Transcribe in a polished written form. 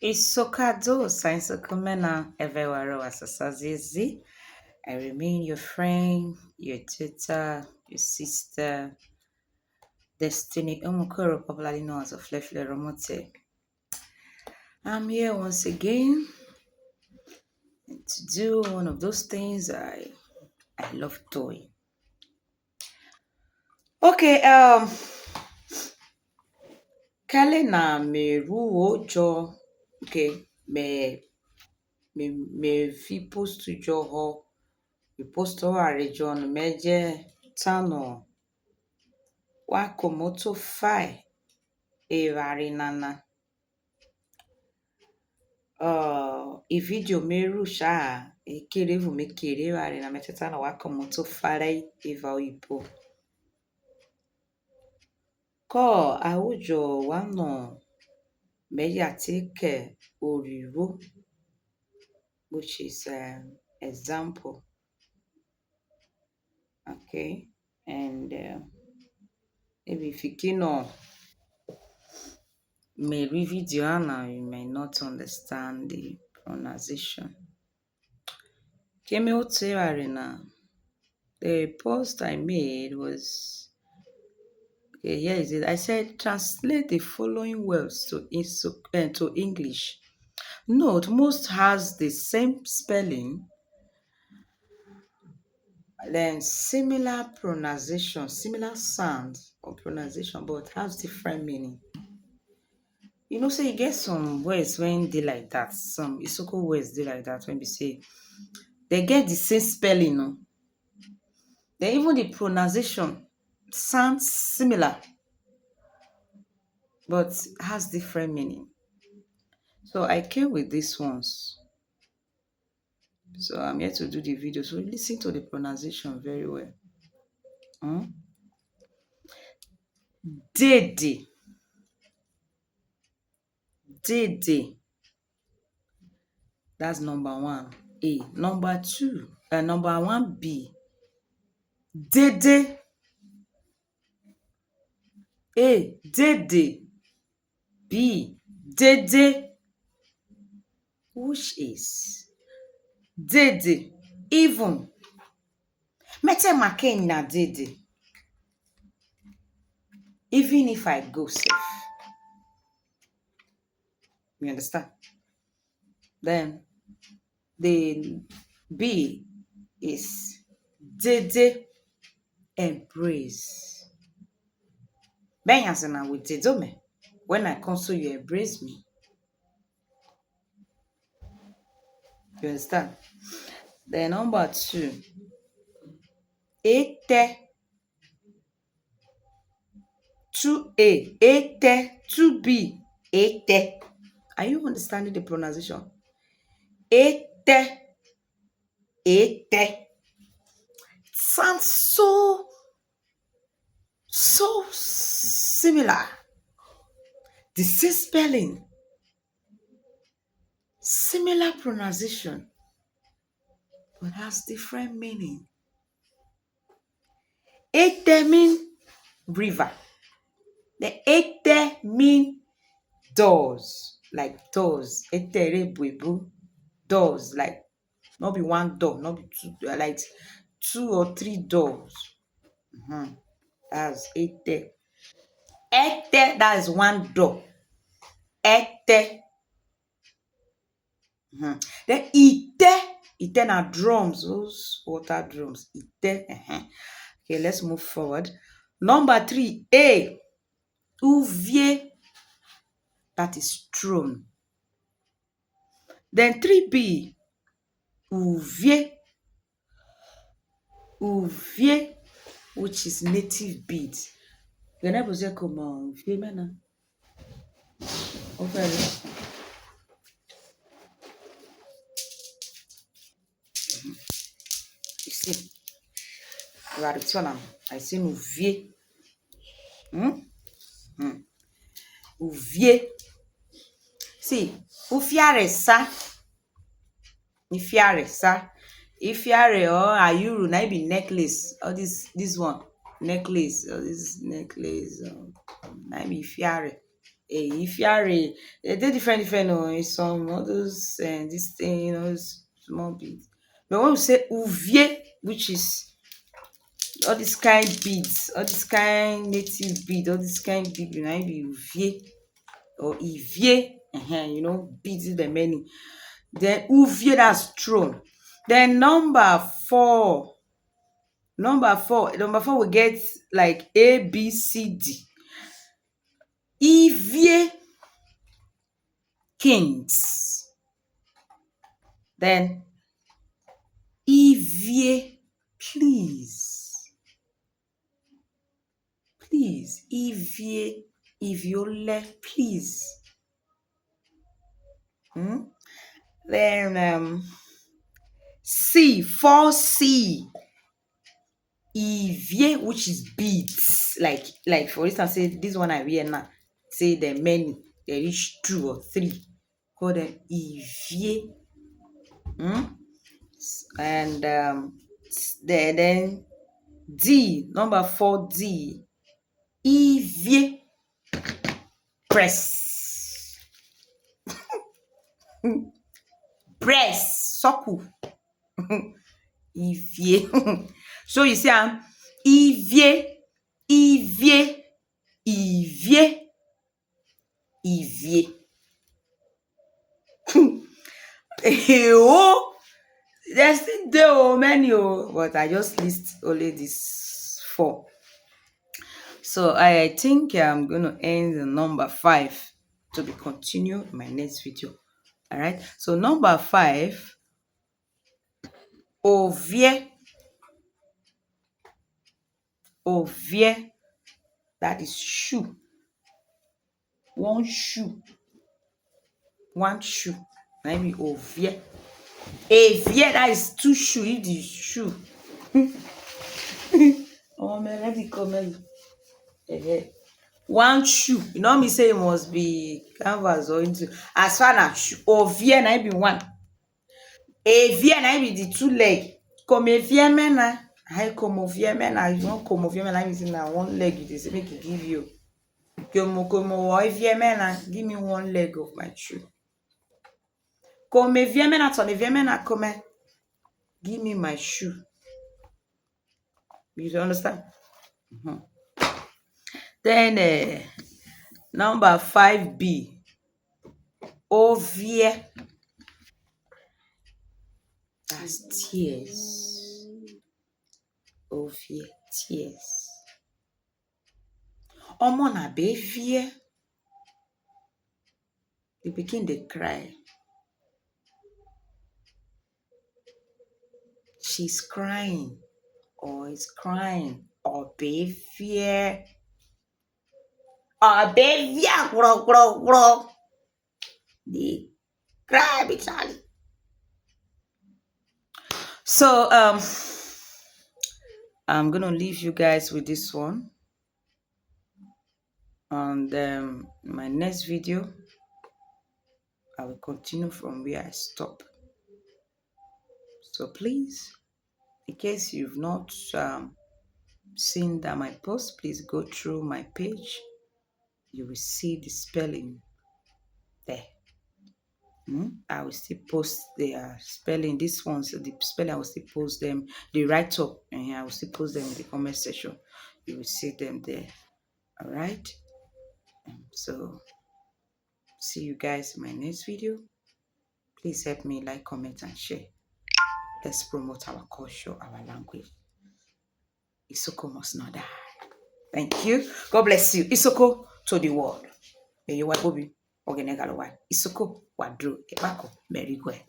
ISOKO Science Kumena Evewaro Asasazizi. I remain your friend, your tutor, your sister, Destiny Omokoro, popularly known as Oflefle Roomote. I'm here once again to do one of those things I love doing. Okay, Kale na meruo jo. Okay, me fi post jo ho. Me post ho region meje tano. Wakomoto fai evarinana. I video meru sha ekerevu mekere varina metetana wakomoto fai eva ipo. Ko aujo wano mediatique oriro, which is example. Okay, and maybe if you know may video you may not understand the pronunciation. Kemi Otewarina. The post I made was okay, here is it. I said translate the following words to English. Note most has the same spelling, then similar pronunciation, similar sound or pronunciation, but has different meaning. You know, so you get some words when they like that. Some ISOKO words they like that when we say they get the same spelling, no? Then even the pronunciation sounds similar, but has different meaning. So I came with these ones. So I'm here to do the video. So listen to the pronunciation very well. Dede. Dede. That's number 1. A. Number 2. Number 1 B. Dede. A. Dede. B. Dede. Which is Dede. Even. Mete maken na Dede. Even if I go safe. You understand? Then the B is Dede embrace. Ben yasana with Dedome. When I come, so you embrace me. You understand? Then number 2. Ete. 2A. Ete. 2B. Ete. Are you understanding the pronunciation? Ete. Ete. Sounds so similar. The same spelling. Similar pronunciation. But has different meaning. Ete mean river. The ete mean doors. Like doors. Ete rebuebu. Doors. Like not be one door, not be two, like 2 or 3 doors. That's ete. Ete, that is one door. Ete. Then ite na drums, those water drums. Ite. Okay, let's move forward. Number 3, A. Uvie. That is throne. Then 3B. Uvie. Uvie, which is native bead. You never say come on, uvie mena. You see, you are returning. I say uvie. Uvie. See, ufiare sa. Ifiare sa. Ifiare or ayuru na be necklace. Or this one necklace. Or this necklace. Na be ifiare. If you are they different, some all those this thing, small beads. But when we say ouvie, which is all this kind beads, all this kind native bead, all this kind bead, be ouvie or ivie, beads the many. Then ouvie, that's throne. Then number four we get like A, B, C, D. Ivie, kings. Then Ivie, please. Please. Ivie, Iviole, please. Then C, 4C. Ivie, which is beads. Like for instance, say this one I wear now. Say there are many. There is 2 or 3. Call them Ivie. And then D, number 4D. Ivie, press. Press, soku. Ivie. So you see, Ivie, Ivie, Ivie, Ivie. Oh, there's still many, but I just list only these 4. So I think I'm going to end the number 5 to be continued in my next video. All right. So number 5, ovie. Ovie, that is shoe. One shoe. Maybe ovie. Avie, that is 2 shoe. If the shoe. Oh man, let me comment. One shoe. You know me say it must be canvas or into. As far as shoe, ovie na be 1. Avie na be the 2 leg. Come avie mena. I come ovie mena. You don't come ovie mena. I na 1 leg. You say make it give you. Come ovie mena. Give me 1 leg of my shoe. Come avie mena. Ton avie mena come. Give me my shoe. You understand? Then number 5B. Ovie. That's tears. Ovie, tears. Omo na bevie. The pikin dey cry. She's crying or is crying. Obevie. Obevie, gro. They cry, bitch. So I'm gonna leave you guys with this one. And my next video, I will continue from where I stop. So please, in case you've not seen that my post, please go through my page. You will see the spelling there. I will still post the spelling. This one's the spelling. I will still post them. The write up, and I will still post them in the comment section. You will see them there. All right. So see you guys in my next video. Please help me like, comment, and share. Let's promote our culture, our language. ISOKO must not die. Thank you. God bless you. ISOKO to the world. May you Obi Ogenegalowa. ISOKO Wadru Ebako Merigwe.